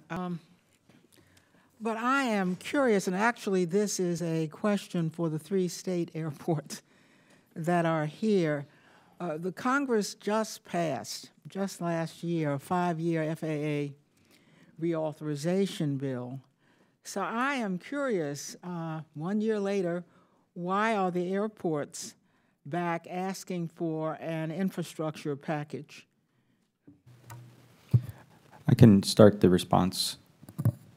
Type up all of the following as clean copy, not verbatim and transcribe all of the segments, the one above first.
But I am curious, and actually this is a question for the 3 state airports that are here. The Congress just passed, just last year, a 5-year FAA reauthorization bill. So I am curious, 1 year later, why are the airports back asking for an infrastructure package? I can start the response,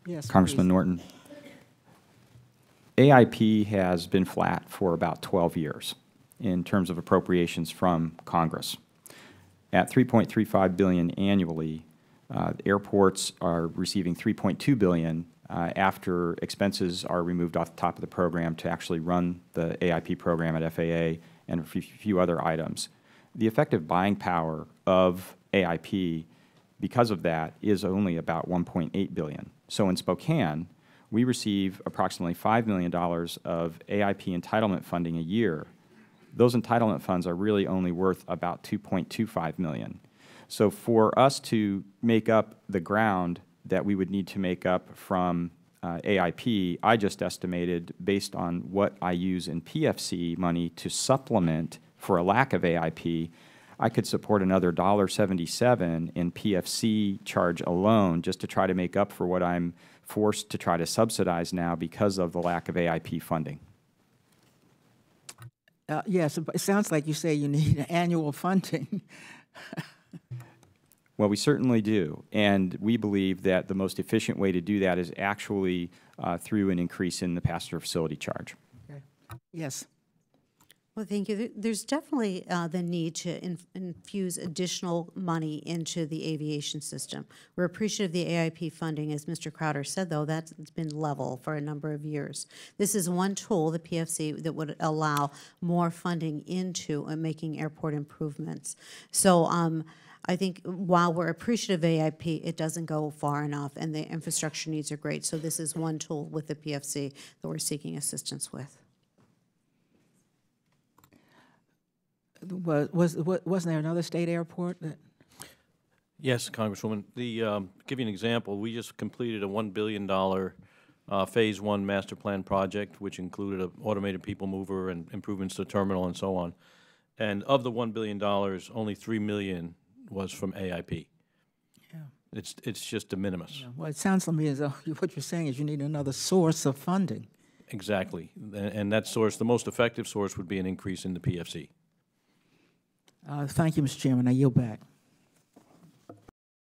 Yes, Congressman please. Norton. AIP has been flat for about 12 years in terms of appropriations from Congress. At $3.35 billion annually, airports are receiving $3.2 billion after expenses are removed off the top of the program to actually run the AIP program at FAA and a few other items. The effective buying power of AIP, because of that, is only about $1.8 billion. So in Spokane, we receive approximately $5 million of AIP entitlement funding a year. Those entitlement funds are really only worth about $2.25 million. So for us to make up the ground that we would need to make up from AIP, I just estimated, based on what I use in PFC money to supplement for a lack of AIP, I could support another $1.77 in PFC charge alone just to try to make up for what I'm forced to try to subsidize now because of the lack of AIP funding. Yes, but it sounds like you say you need annual funding. Well, we certainly do, and we believe that the most efficient way to do that is actually through an increase in the passenger facility charge. Okay. Yes. Well, thank you. There's definitely the need to infuse additional money into the aviation system. We're appreciative of the AIP funding. As Mr. Crowder said, though, that's been level for a number of years. This is one tool, the PFC, that would allow more funding into making airport improvements. So I think while we're appreciative of AIP, it doesn't go far enough, and the infrastructure needs are great. So this is one tool with the PFC that we're seeking assistance with. Wasn't there another state airport that? Yes, Congresswoman. Give you an example, we just completed a $1 billion Phase 1 master plan project, which included an automated people mover and improvements to the terminal and so on. And of the $1 billion, only $3 million was from AIP. Yeah. It's just de minimis. Yeah. Well, it sounds to me as though what you're saying is you need another source of funding. Exactly. And that source, the most effective source, would be an increase in the PFC. Thank you, Mr. Chairman. I yield back.